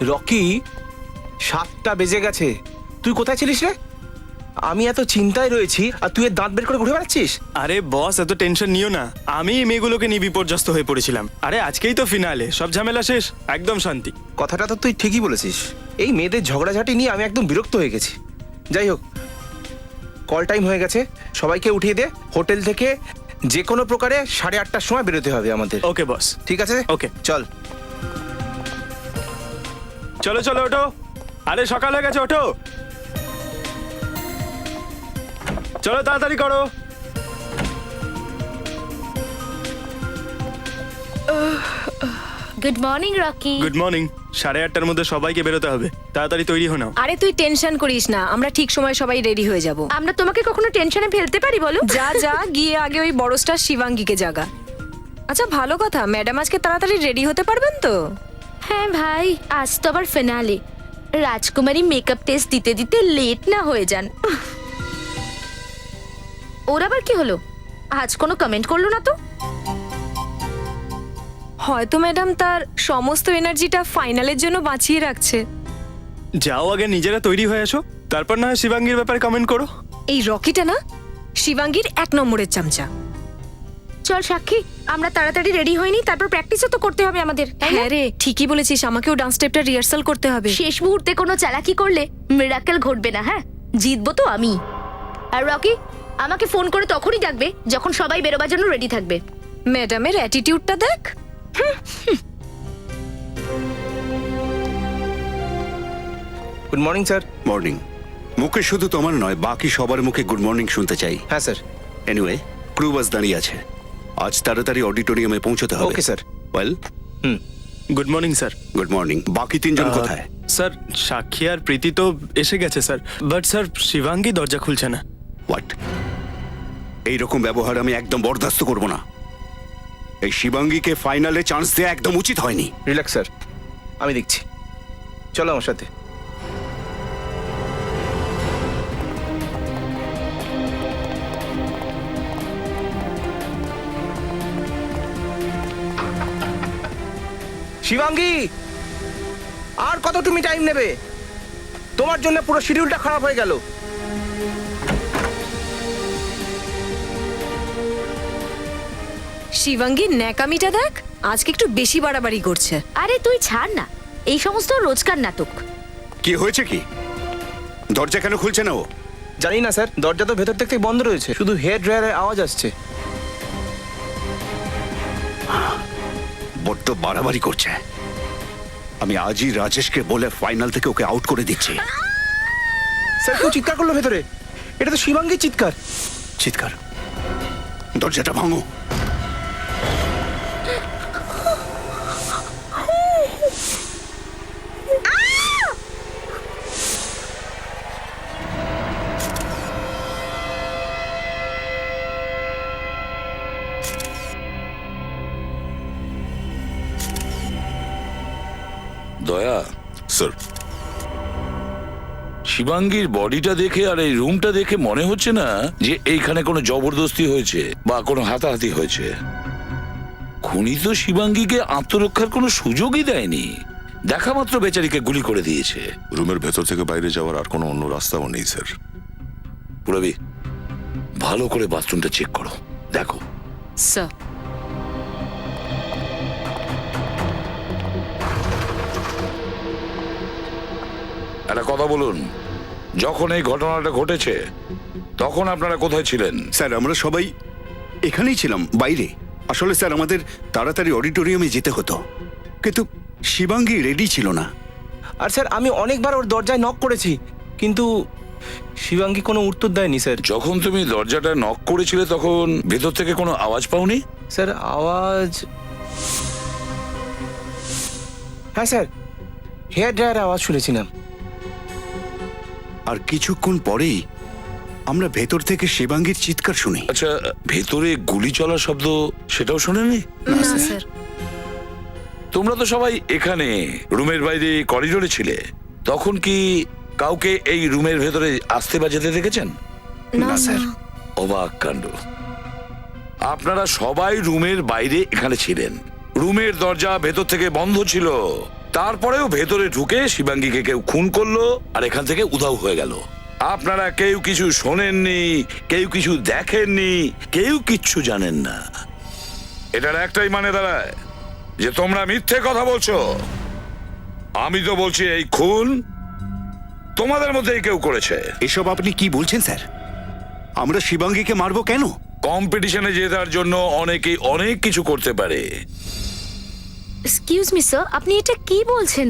Rocky, 7টা বেজে গেছে, তুই কোথায় ছিলিস রে? আমি এত চিন্তায় রয়েছি আর তুই এর দাঁত বের করে ঘুরে বেড়াচ্ছিস। আরে বস, এত টেনশন নিও না। আমি এই মেয়েগুলোকে নিয়ে বিপর্যস্ত হয়ে পড়েছিলাম। আরে আজকেই তো ফিনালে, সব ঝামেলা শেষ, একদম শান্তি। কথাটা তো তুই ঠিকই বলেছিস। এই মেয়েদের ঝগড়াঝাটি নিয়ে আমি একদম বিরক্ত হয়ে গেছি। যাই হোক, কল টাইম হয়ে গেছে, সবাইকে উঠিয়ে দে। হোটেল থেকে যে কোনো প্রকারে 8:30টার সময় বেরোতে হবে আমাদের। ওকে বস। ঠিক আছে, ওকে। চল। চলো চলো, ওঠো। আরে সকাল হয়ে গেছে, ওঠো। চলো তাড়াতাড়ি করো। Good morning Rocky. Good morning. 8:30টার মধ্যে সবাইকে বেরোতে হবে, তাড়াতাড়ি তৈরি হো নাও। আরে তুই টেনশন করিস না, আমরা ঠিক সময় সবাই রেডি হয়ে যাব। আমরা তোমাকে কখনো টেনশনে ফেলতে পারি বলো? যা যা, গিয়ে আগে ওই বড় স্টার শিবাঙ্গীকে জাগা। আচ্ছা ভালো কথা, ম্যাডাম আজকে তাড়াতাড়ি রেডি হতে পারবেন তো? হ্যাঁ ভাই, আজ তো আবার ফিনালে। রাজকুমারী মেকআপ টেস্ট দিতে দিতে লেট না হয়ে যান। ওর আবার কি হলো? আজ কোনো কমেন্ট করলো না তো? হয়তো ম্যাডাম তার সমস্ত এনার্জিটা ফাইনালের জন্য বাঁচিয়ে রাখছে। যাও আগে নিজেরা তৈরি হয়ে আসো, তারপর না হয় শিবাঙ্গীর ব্যাপারে কমেন্ট করো। এই রকিটা না শিবাঙ্গীর 1 নম্বরের চামচা। চল সাক্ষী, আমরা তাড়াতাড়ি রেডি হইনি, তারপর প্র্যাকটিসও তো করতে হবে আমাদের, তাই না? হ্যাঁ রে, ঠিকই বলেছিস, আমাকেও ডান্স স্টেপটা রিহার্সাল করতে হবে। শেষ মুহূর্তে কোনো চালাকি করলে মিরাকেল ঘটবে না। হ্যাঁ, জিতবো তো আমি। আর রকি, আমাকে ফোন করে তখনই ডাকবে যখন সবাই বেরোবার জন্য রেডি থাকবে। ম্যাডামের অ্যাটিটিউডটা দেখ। Good morning sir. মর্নিং। মুখে শুধু তোমার নয়, বাকি সবার মুখে গুড মর্নিং শুনতে চাই। হ্যাঁ স্যার। এনিওয়ে, ক্রু বাস দাঁড়িয়ে আছে, আজ তাড়াতাড়ি অডিটোরিয়ামে পৌঁছতে হবে। Okay sir. Well, good morning sir. Good morning. বাকি 3জন কোথায়? স্যার সাক্ষী আর প্রীতি তো এসে গেছে স্যার, বাট স্যার শিবাঙ্গী দরজা খুলছে না। হোয়াট? এইরকম ব্যবহার আমি একদম বরদাস্ত করব না। এই শিবাঙ্গীকে ফাইনালে চান্স দেওয়া একদম উচিত হয়নি। রিল্যাক্স স্যার, আমি দেখছি। চলো আমার সাথে। শিবাঙ্গী, আর কত তুমি টাইম নেবে? তোমার জন্য পুরো শিডিউলটা খারাপ হয়ে গেল। শিবাঙ্গীর ন্যাকামিটা দেখ, আজকে একটু বেশি বাড়াবাড়ি করছে। আরে তুই ছাড় না, এই সমস্ত রোজকার নাটক। কি হয়েছে কি? দরজা কেন খুলছে না ও? জানি না স্যার, দরজা তো ভেতর থেকে বন্ধ রয়েছে, শুধু হেয়ার ড্রায়ারের আওয়াজ আসছে। বড্ড বাড়াবাড়ি করছে। আমি আজই রাজেশকে বলে ফাইনাল থেকে ওকে আউট করে দিচ্ছি। স্যার, কেউ চিৎকার করলো ভেতরে। এটা তো শিবাঙ্গীর চিৎকার। চিৎকার? দরজাটা ভাঙো। দয়া স্যার, শিবাঙ্গীর বডিটা দেখে আর এই রুমটা দেখে মনে হচ্ছে না যে এইখানে কোনো জবরদস্তি হয়েছে বা কোনো হাতাহাতি হয়েছে। খুনি তো শিবাঙ্গীকে আত্মরক্ষার কোনো সুযোগই দেয়নি, দেখা মাত্র বেচারিকে গুলি করে দিয়েছে। রুমের ভেতর থেকে বাইরে যাওয়ার আর কোনো অন্য রাস্তাও নেই স্যার। পুরবি, ভালো করে বাথরুমটা চেক করো, দেখো। স্যার, একটা কথা বলুন, যখন এই ঘটনাটা ঘটেছে তখন আপনারা কোথায় ছিলেন? স্যার, আমরা সবাই এখানেই ছিলাম, বাইরে। আসলে স্যার, আমাদের তাড়াতাড়ি অডিটোরিয়ামে যেতে হতো, কিন্তু শিবাঙ্গী রেডি ছিল না। আর স্যার, আমি অনেকবার ওর দরজায় নক করেছি, কিন্তু শিবাঙ্গী কোনো উত্তর দেয়নি স্যার। যখন তুমি দরজাটা নক করেছিলে তখন ভেতর থেকে কোনো আওয়াজ পাওনি? স্যার, আওয়াজ, হ্যাঁ স্যার, হেয়ার ড্রায়ার আওয়াজ শুনেছিলাম। আর কিছুক্ষণ পরেই আমরা ভেতর থেকে শিবাঙ্গীর চিৎকার শুনি। আচ্ছা, ভেতরে গুলি চলার শব্দ সেটাও শোনেনি? না স্যার। তোমরা তো সবাই এখানে রুমের বাইরে করিডোরে ছিলে, তখন কি কাউকে এই রুমের ভেতরে আসতে বা যেতে দেখেছেন? না স্যার। অবাক কাণ্ড, আপনারা সবাই রুমের বাইরে এখানে ছিলেন, রুমের দরজা ভেতর থেকে বন্ধ ছিল, তারপরেও ভেতরে ঢুকে শিবাঙ্গীকে কেউ খুন করলো আর এখান থেকে উধাও হয়ে গেল। আপনারা কেউ কিছু শোনেননি, কেউ কিছু দেখেননি, কেউ কিচ্ছু জানেন না। এটার একটাই মানে দাঁড়ায় যে তোমরা মিথ্যে কথা বলছো। আমি তো বলছি এই খুন তোমাদের মধ্যেই কেউ করেছে। এসব আপনি কি বলছেন স্যার? আমরা শিবাঙ্গীকে মারবো কেন? কম্পিটিশনে জেতার জন্য অনেকেই অনেক কিছু করতে পারে। এক্সকিউজ মি স্যার, আপনি এটা কি বলছেন?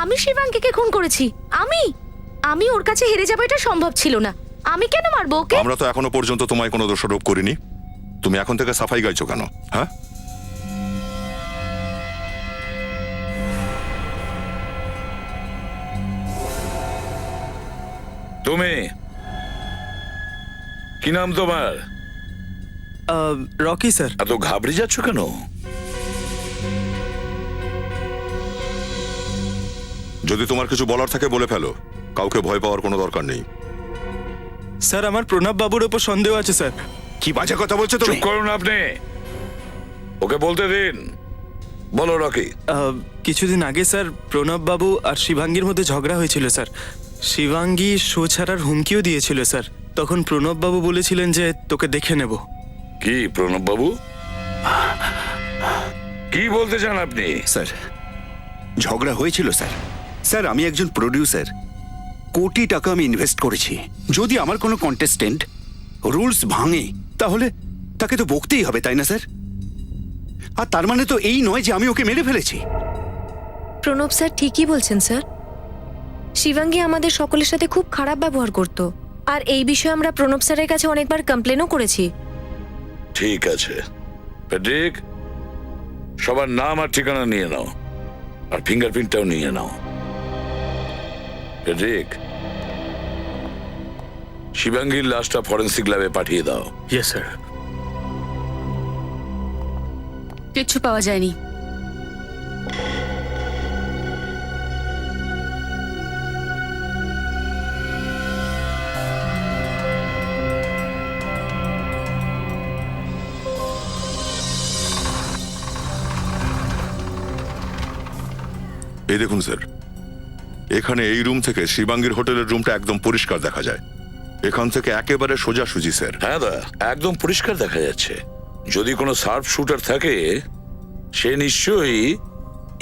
আমি শিবাঙ্গীকে খুন করেছি? আমি ওর কাছে হেরে যাবো এটা সম্ভব ছিল না। আমি কেন মারবো ওকে? আমরা তো এখনো পর্যন্ত তোমায় কোনো দোষারোপ করিনি। তুমি এখন থেকে সাফাই গাইছো কেন? হ্যাঁ, তুমি কি নাম তোমার? Rocky sir. এত ঘাবড়ে যাচ্ছ কেন? যদি তোমার কিছু বলার থাকে বলে ফেলো, কাউকে ভয় পাওয়ার কোনো দরকার নেই। স্যার আমার প্রণব বাবুর ওপর সন্দেহ আছে স্যার। কি বাজে কথা বলছো তুমি? চুপ করুন আপনি, ওকে বলতে দিন। বলো রকি। কিছুদিন আগে স্যার প্রণব বাবু আর শিবাঙ্গীর মধ্যে ঝগড়া হয়েছিল স্যার। শিবাঙ্গী শো ছাড়ার হুমকিও দিয়েছিল স্যার। তখন প্রণব বাবু বলেছিলেন যে তোকে দেখে নেব। কি প্রণব বাবু, কি বলতে চান আপনি? স্যার, ঝগড়া হয়েছিল স্যার। স্যার, আমি একজন প্রডিউসার, কোটি টাকা আমি ইনভেস্ট করেছি। যদি আমার কোনো কন্টেস্টেন্ট রুলস ভাঙে তাহলে তাকে তো বকতেই হবে, তাই না স্যার? আর তার মানে তো এই নয় যে আমি ওকে মেরে ফেলেছি। প্রণব স্যার ঠিকই বলছেন স্যার। শিবাঙ্গী আমাদের সকলের সাথে খুব খারাপ ব্যবহার করত, আর এই বিষয়ে আমরা প্রণব স্যারের কাছে অনেকবার কমপ্লেনও করেছি। ঠিক আছে প্যাট্রিক, সবার নাম আর ঠিকানা নিয়ে নাও, আর ফিঙ্গারপ্রিন্টটাও নিয়ে নাও। প্যাট্রিক, শিবাঙ্গীর লাশটা ফরেন্সিক ল্যাবে পাঠিয়ে দাও। Yes sir. কিচ্ছু পাওয়া যায়নি। এই দেখুন স্যার, এখানে এই রুম থেকে শিবাঙ্গীর হোটেলের রুমটা একদম পরিষ্কার দেখা যায়। এখান থেকে একেবারে সোজাসুজি স্যার। হ্যাঁ দা, একদম পরিষ্কার দেখা যাচ্ছে। যদি কোনো সার্ফ শুটার থাকে সে নিশ্চয়ই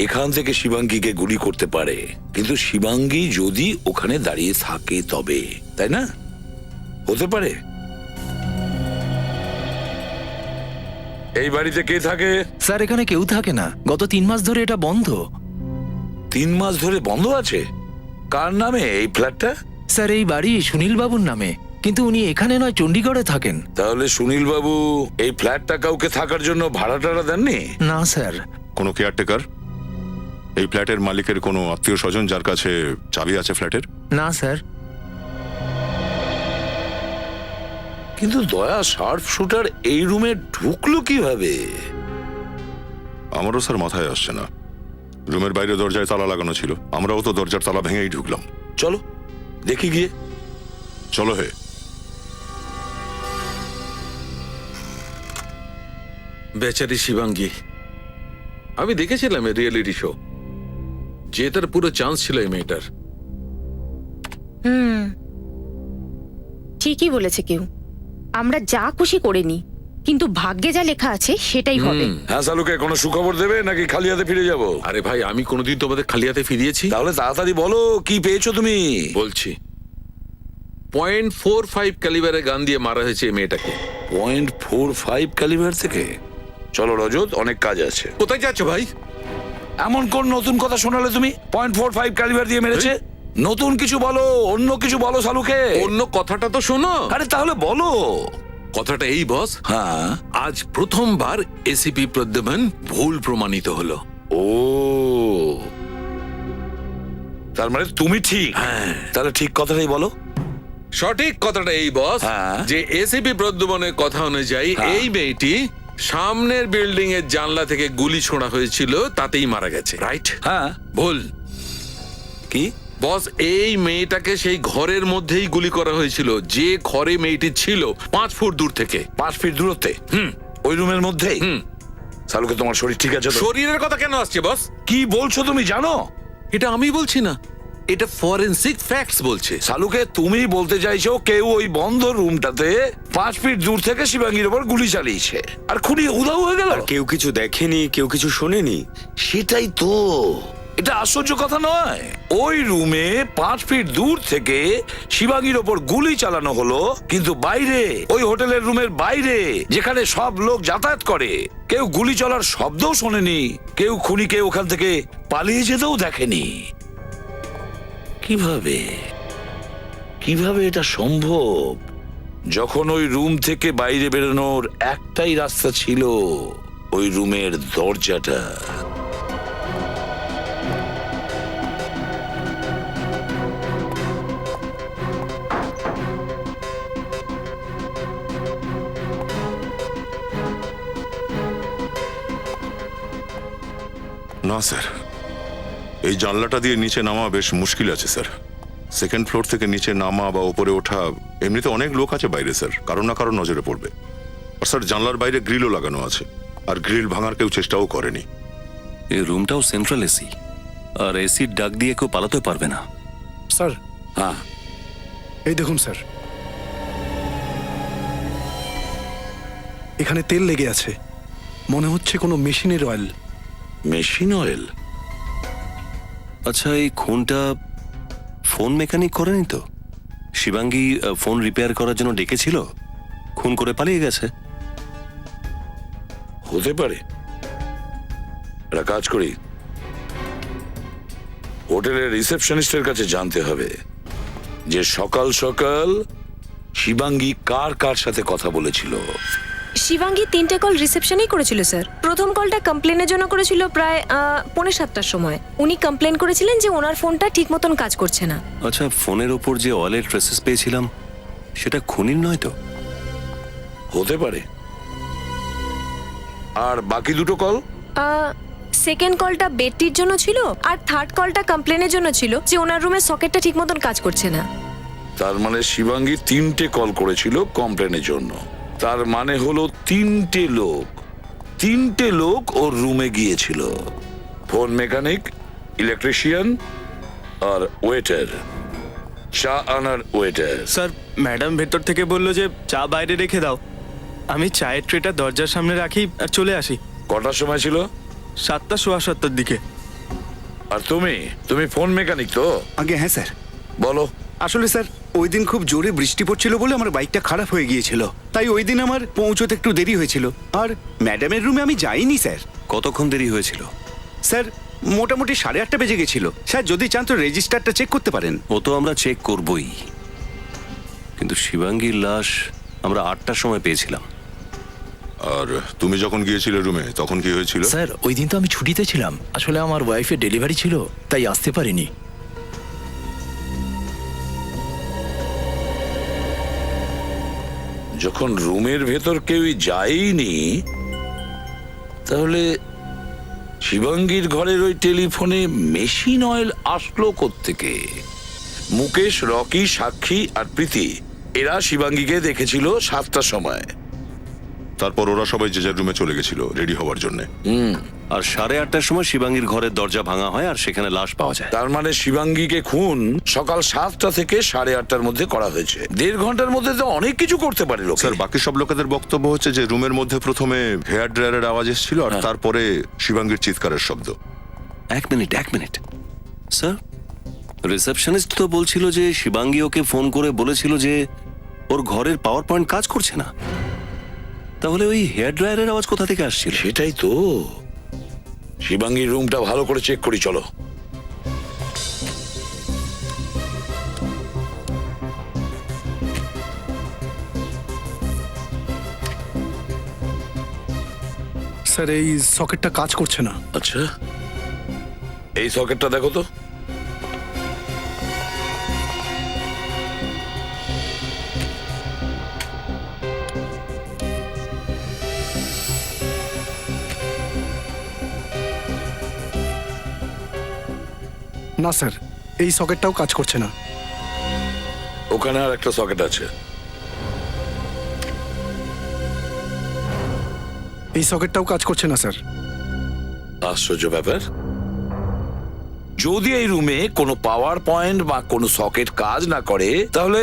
এখান থেকে শিবাঙ্গীকে গুলি করতে পারে, কিন্তু শিবাঙ্গী যদি ওখানে দাঁড়িয়ে থাকে তবে, তাই না? হতে পারে। এই বাড়িতে কে থাকে? স্যার, এখানে কেউ থাকে না। গত 3 মাস ধরে এটা বন্ধ। 3 মাস ধরে বন্ধ আছে? কার নামে এই ফ্ল্যাটটা? স্যার, এই বাড়ি সুনীল বাবুর নামে, কিন্তু উনি এখানে নয়, চণ্ডীগড়ে থাকেন। তাহলে সুনীল বাবু এই ফ্ল্যাটটা কাউকে থাকার জন্য ভাড়া টাড়া দেননি? না স্যার। কোনো কেয়ারটেকার, এই ফ্ল্যাটের মালিকের কোনো আত্মীয় স্বজন যার কাছে চাবি আছে ফ্ল্যাটের? না স্যার। কিন্তু দয়া, সার্ফ শুটার এই রুমে ঢুকলো কিভাবে? আমারও স্যার মাথায় আসছে না। রুমের বাইরে দরজায় তালা লাগানো ছিল, আমরাও তো দরজার তালা ভেঙেই ঢুকলাম। চলো দেখি গিয়ে। চলো হে। বেচারি শিবাঙ্গী, আমি দেখেছিলাম এই রিয়েলিটি শো, জেতার পুরো চান্স ছিল এই মেয়েটার। ঠিকই বলেছে কেউ। আমরা যা খুশি করে নি, কিন্তু ভাগ্যে যা লেখা আছে সেটাই হবে। হ্যাঁ সালুকে, কোনো সুখবর দেবে নাকি খালি হাতে ফিরে যাব? আরে ভাই, আমি কোনোদিন তোমাদের খালি হাতে ফিরিয়েছি? তাহলে তাড়াতাড়ি বলো, কি পেয়েছো তুমি? বলছি, .45 ক্যালিবারের গান দিয়ে মারা হয়েছে এই মেয়েটাকে। .45 ক্যালিবার থেকে? চলো রজত, অনেক কাজ আছে। কোথায় যাচ্ছ ভাই? এমন কোন নতুন কথা শোনালে তুমি? .45 ক্যালিবার দিয়ে মেরেছে? নতুন কিছু বলো, অন্য কিছু বলো সালুকে। অন্য কথাটা তো শোনো। আরে তাহলে বলো। কথাটা এই বস, হ্যাঁ। আজ প্রথমবার এসিপি প্রদ্যুম্ন ভুল প্রমাণিত হলো। ও, তার মানে তুমি ঠিক? হ্যাঁ। তাহলে ঠিক কথাটাই বলো। সঠিক কথাটা এই বস, হ্যাঁ। যে এসিপি প্রদ্যুম্নের কথা অনুযায়ী হ্যাঁ। এই মেয়েটি সামনের বিল্ডিং এর জানলা থেকে গুলি ছোড়া হয়েছিল, তাতেই মারা গেছে। রাইট? হ্যাঁ। ভুল। কি বস, এই মেয়েটাকে সেই ঘরের মধ্যেই গুলি করা হয়েছিল, যে ঘরে মেয়েটি ছিল 5 ফুট দূর থেকে। 5 ফিট দূরত্বে? ওই রুমের মধ্যেই? সালুকে, তোমার শরীর ঠিক আছে তো? শরীরের কথা কেন আসছে বস? কি বলছো তুমি জানো? এটা আমি বলছি না, এটা ফরেনসিক ফ্যাক্টস বলছে। সালুকে তুমি বলতে চাইছো কেউ ওই বন্ধ রুমটাতে 5 ফিট দূর থেকে শিবাঙ্গীর ওপর গুলি চালিয়েছে আর খুনি উধাও হয়ে গেল? কেউ কিছু দেখেনি, কেউ কিছু শোনেনি। সেটাই তো, এটা আশ্চর্য কথা নয়। ওই রুমে 5 ফিট দূর থেকে শিবাঙ্গীর ওপর গুলি চালানো হলো, কিন্তু বাইরে ওই হোটেলের রুমের বাইরে যেখানে সব লোক যাতায়াত করে কেউ গুলি চলার শব্দও শোনেনি, কেউ খুনিকে ওখান থেকে পালিয়ে যেতেও দেখেনি। কিভাবে কিভাবে এটা সম্ভব, যখন ওই রুম থেকে বাইরে বেরোনোর একটাই রাস্তা ছিল, ওই রুমের দরজাটা? না স্যার, এই জানলাটা দিয়ে নিচে নামা বেশ মুশকিল আছে স্যার। সেকেন্ড ফ্লোর থেকে নিচে নামা বা উপরে ওঠা, এমনিতে অনেক লোক আছে বাইরে স্যার, কারো না কারো নজরে পড়বে। আর স্যার জানলার বাইরে গ্রিলও লাগানো আছে, আর গ্রিল ভাঙার কেউ চেষ্টাও করেনি। এই রুমটাও সেন্ট্রাল এসি, আর এসির ডাক দিয়ে কেউ পালাতে পারবে না। স্যার, হ্যাঁ, এই দেখুন স্যার, এখানে তেল লেগে আছে, মনে হচ্ছে কোনো মেশিনের অয়েল। Machine oil? আচ্ছা, এই খুনটা ফোন মেকানিক করেনি তো? শিবাঙ্গী ফোন রিপেয়ার করার জন্য ডেকেছিল, খুন করে পালিয়ে গেছে। হতে পারে। একটা কাজ করি, হোটেলের রিসেপশনিস্টের কাছে জানতে হবে যে সকাল সকাল শিবাঙ্গী কার কার সাথে কথা বলেছিল। শিবাঙ্গী 3টে কল রিসেপশনেই করেছিল স্যার। প্রথম কলটা কমপ্লেনের জন্য করেছিল প্রায় 6:45টার সময়। উনি কমপ্লেন করেছিলেন যে ওনার ফোনটা ঠিক মতন কাজ করছে না। আচ্ছা, ফোনের ওপর যে অয়েলের ট্রেসেস পেয়েছিলাম সেটা খুনির নয় তো? হতে পারে। আর বাকি দুটো কল? সেকেন্ড কলটা বেডটির জন্য ছিল, আর থার্ড কলটা কমপ্লেনের জন্য ছিল যে ওনার রুমের সকেটটা ঠিক মতন কাজ করছে না। তার মানে শিবাঙ্গী 3টে কল করেছিল কমপ্লেনের জন্য। তার মানে হলো 3টে লোক ওর রুমে গিয়েছিল। ফোন মেকানিক, ইলেকট্রিশিয়ান আর ওয়েটার, চা আনার ওয়েটার। স্যার, ম্যাডাম ভেতর থেকে বললো যে চা বাইরে রেখে দাও। আমি চায়ের ট্রেটা দরজার সামনে রাখি আর চলে আসি। কটার সময় ছিল? 7:15 দিকে। আর তুমি ফোন মেকানিক তো? আগে হ্যাঁ স্যার। বলো। আসলে স্যার, ওই দিন খুব জোরে বৃষ্টি পড়ছিল বলে আমার বাইকটা খারাপ হয়ে গিয়েছিল, তাই ওই দিন আমার পৌঁছতে একটু দেরি হয়েছিল। আর ম্যাডামের রুমে আমি যাইনি স্যার। কতক্ষণ দেরি হয়েছিল? স্যার, মোটামুটি 8:30 বেজে গেছিল। স্যার, যদি চান তো রেজিস্টারটা চেক করতে পারেন। ও তো আমরা চেক করবই, কিন্তু শিবাঙ্গীর লাশ আমরা 8টার সময় পেয়েছিলাম। আর তুমি যখন গিয়েছিলে রুমে তখন কি হয়েছিল? স্যার, ওই দিন তো আমি ছুটিতে ছিলাম। আসলে আমার ওয়াইফের ডেলিভারি ছিল, তাই আসতে পারিনি। যখন রুমের ভেতর কেউই যায়নি, তাহলে শিবাঙ্গীর ঘরের ওই টেলিফোনে মেশিন অয়েল আসলো কোত্থেকে? মুকেশ, রকি, সাক্ষী আর প্রীতি এরা শিবাঙ্গীকে দেখেছিল 7টার সময়। তারপর ওরা সবাই যে যার রুমে চলে গেছিল রেডি হওয়ার জন্য। আর 8:30টার সময় শিবাঙ্গীর ঘরের দরজা ভাঙা হয় আর সেখানে লাশ পাওয়া যায়। তার মানে শিবাঙ্গীকে খুন সকাল 7টা থেকে 8:30টার মধ্যে করা হয়েছে। 1.5 ঘন্টার মধ্যে তো অনেক কিছু করতে পারে লোক। স্যার, বাকি সব লোকেদের বক্তব্য হচ্ছে যে রুমের মধ্যে প্রথমে হেয়ার ড্রায়ারের আওয়াজ এসেছিল, আর তারপরে শিবাঙ্গীর চিৎকারের শব্দ। এক মিনিট স্যার, রিসেপশনিস্ট তো বলছিল যে শিবাঙ্গী ওকে ফোন করে বলেছিল যে ওর ঘরের পাওয়ার পয়েন্ট কাজ করছে না। তাহলে ওই হেয়ার ড্রায়ারের আওয়াজ কোথা থেকে আসছিল? সেটাই তো। শিবাঙ্গীর রুমটা ভালো করে চেক করি, চলো। স্যার, এই সকেটটা কাজ করছে না। আচ্ছা, এই সকেটটা দেখো তো। না স্যার, এই সকেটটাও কাজ করছে না। ওখানে আর একটা সকেট আছে। এই সকেটটাও কাজ করছে না স্যার। আশ্চর্য ব্যাপার। যদি এই রুমে কোনো পাওয়ার পয়েন্ট বা কোনো সকেট কাজ না করে তাহলে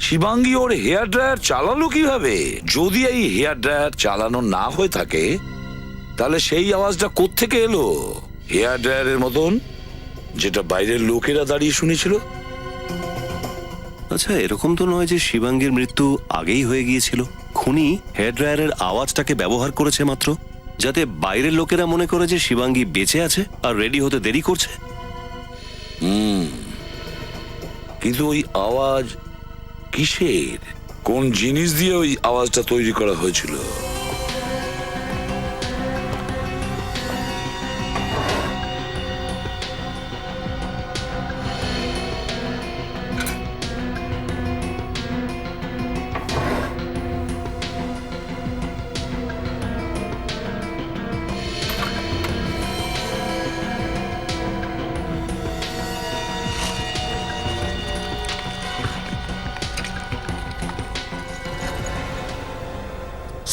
শিবাঙ্গী ওর হেয়ার ড্রায়ার চালালো কিভাবে? যদি এই হেয়ার ড্রায়ার চালানো না হয়ে থাকে তাহলে সেই আওয়াজটা কোত্থেকে এলো? হেয়ার ড্রায়ারের মতন, যেটা বাইরের লোকেরা দাঁড়িয়ে শুনেছিল। আচ্ছা, এরকম তো নয় যে শিবাঙ্গীর মৃত্যু আগেই হয়ে গিয়েছিল। খুনি হেয়ার ড্রায়ারের আওয়াজটাকে ব্যবহার করেছে মাত্র, যাতে বাইরের লোকেরা মনে করে যে শিবাঙ্গী বেঁচে আছে আর রেডি হতে দেরি করছে। কিন্তু ওই আওয়াজ কিসের? কোন জিনিস দিয়ে ওই আওয়াজটা তৈরি করা হয়েছিল?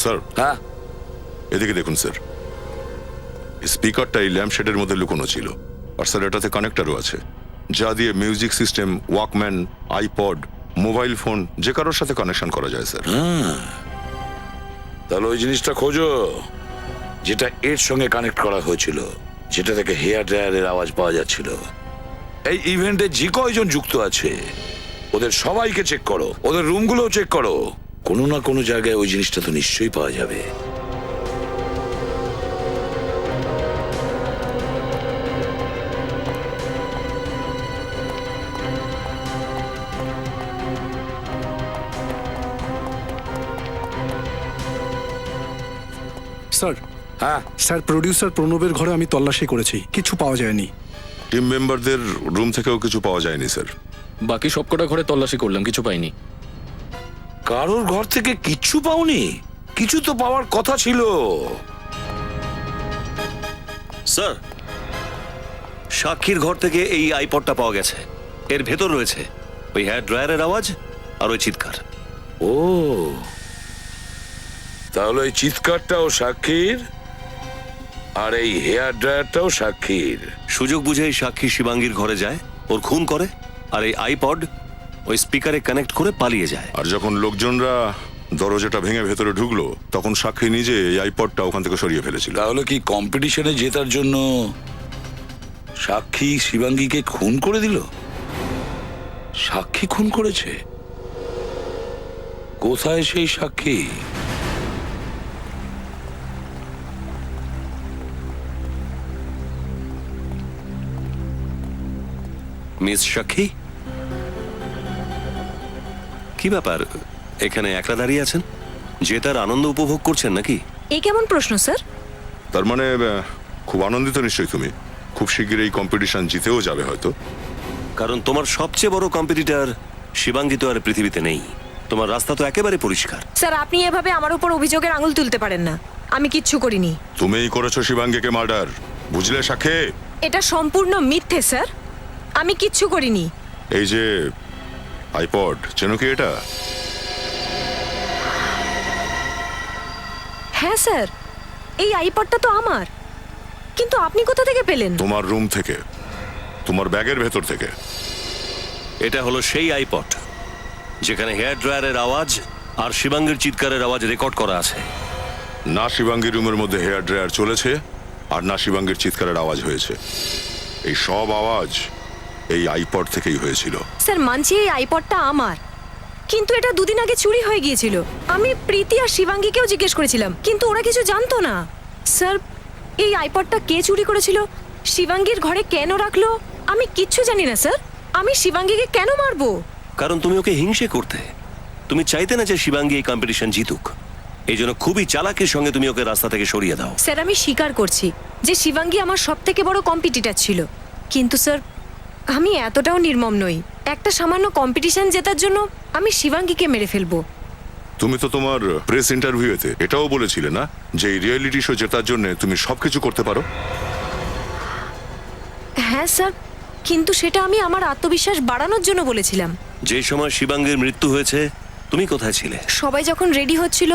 স্যার, হ্যাঁ, এদিকে দেখুন স্যার। স্পিকারটা এই ল্যাম্প শেডের মধ্যে লুকোনো ছিল, আর স্যার এটাতে কানেক্টারও আছে, যা দিয়ে music system, Walkman, iPod, mobile phone যে কারোর সাথে কানেকশন করা যায় স্যার। তাহলে ওই জিনিসটা খোঁজো যেটা এর সঙ্গে কানেক্ট করা হয়েছিল, যেটা থেকে হেয়ার ড্রায়ারের আওয়াজ পাওয়া যাচ্ছিল। এই ইভেন্টে যে কয়জন যুক্ত আছে ওদের সবাইকে চেক করো, ওদের রুমগুলোও চেক করো। কোনো না কোনো জায়গায় ওই জিনিসটা তো নিশ্চয়ই পাওয়া যাবে। স্যার, হ্যাঁ, স্যার প্রডিউসার প্রণবের ঘরে আমি তল্লাশি করেছি, কিছু পাওয়া যায়নি। টিম মেম্বারদের রুম থেকেও কিছু পাওয়া যায়নি স্যার। বাকি সবকটা ঘরে তল্লাশি করলাম, কিছু পাইনি। কারোর ঘর থেকে কিচ্ছু পাওনি? কিছু তো পাওয়ার কথা ছিল। স্যার, সাক্ষীর ঘর থেকে এই আইপডটা পাওয়া গেছে। এর ভেতর রয়েছে ওই হেয়ার ড্রায়ারের আওয়াজ আর ওই চিৎকার। ও, তাহলে এই চিৎকারটাও সাক্ষীর আর এই হেয়ার ড্রায়ারটাও সাক্ষীর। সুযোগ বুঝে এই সাক্ষী শিবাঙ্গীর ঘরে যায়, ওর খুন করে, আর এই আইপড ওই স্পিকারে কানেক্ট করে পালিয়ে যায়। আর যখন লোকজনরা দরজাটা ভেঙে ভেতরে ঢুকলো তখন সাক্ষী নিজে এই আইপডটা ওখান থেকে সরিয়ে ফেলেছিল। তাহলে কি কম্পিটিশনে জেতার জন্য সাক্ষী শিবাঙ্গীকে খুন করে দিল? সাক্ষী খুন করেছে? কোথায় সেই সাক্ষী? মিস সাক্ষী, কি ব্যাপার এখানে একলা দাঁড়িয়ে আছেন? যে তার আনন্দ উপভোগ করছেন নাকি? এই কেমন প্রশ্ন স্যার? তার মানে খুব আনন্দিত নিশ্চয়ই তুমি। খুব শিগগির এই কম্পিটিশন জিতেও যাবে হয়তো। কারণ তোমার সবচেয়ে বড় কম্পিটিটর শিবাঙ্গী তো আর পৃথিবীতে নেই। তোমার রাস্তা তো একেবারে পরিষ্কার। স্যার, আপনি এভাবে আমার উপর অভিযোগের আঙুল তুলতে পারেন না। আমি কিচ্ছু করিনি। তুমিই করেছো শিবাঙ্গীকে মার্ডার, বুঝলে সাক্ষী? এটা সম্পূর্ণ মিথ্যে স্যার, আমি কিচ্ছু করিনি। এই যে আইপড, চেনো কি এটা? হ্যাঁ স্যার, এই আইপডটা তো আমার, কিন্তু আপনি কোথা থেকে পেলেন? তোমার রুম থেকে, তোমার ব্যাগের ভেতর থেকে। এটা হলো সেই আইপড যেখানে হেয়ার ড্রায়ারের আওয়াজ আর শিবাঙ্গীর চিৎকারের আওয়াজ রেকর্ড করা আছে। না শিবাঙ্গীর রুমের মধ্যে হেয়ার ড্রায়ার চলেছে, আর না শিবাঙ্গীর চিৎকারের আওয়াজ হয়েছে। এই সব আওয়াজ এই আইপড থেকেই হয়েছিল। স্যার, মানছি এই আইপডটা আমার, কিন্তু এটা দুদিন আগে চুরি হয়ে গিয়েছিল। আমি প্রীতি আর শিবাঙ্গীকেও জিজ্ঞেস করেছিলাম, কিন্তু ওরা কিছু জানতো না। স্যার, এই আইপডটা কে চুরি করেছিল, শিবাঙ্গীর ঘরে কেন রাখলো, আমি কিচ্ছু জানি না স্যার। আমি শিবাঙ্গীকে কেন মারবো? কারণ তুমি ওকে হিংসে করতে। তুমি চাইতে না যে শিবাঙ্গী এই কম্পিটিশন জিতুক। এই জন্য খুবই চালাকির সঙ্গে তুমি ওকে রাস্তা থেকে সরিয়ে দাও। স্যার, আমি স্বীকার করছি যে শিবাঙ্গী আমার সব থেকে বড় কম্পিটিটর ছিল, কিন্তু স্যার আমি এতটাও নির্মম নই। একটা সামান্য কম্পিটিশন জেতার জন্য আমি শিবাঙ্গীকে মেরে ফেলবো। তুমি তো তোমার প্রেস ইন্টারভিউতে এটাও বলেছিলে না যে এই রিয়েলিটি শো জেতার জন্য তুমি সবকিছু করতে পারো? হ্যাঁ স্যার, কিন্তু সেটা আমি আমার আত্মবিশ্বাস বাড়ানোর জন্য বলেছিলাম। যে সময় শিবাঙ্গীর মৃত্যু হয়েছে তুমি কোথায় ছিলে? সবাই যখন রেডি হচ্ছিল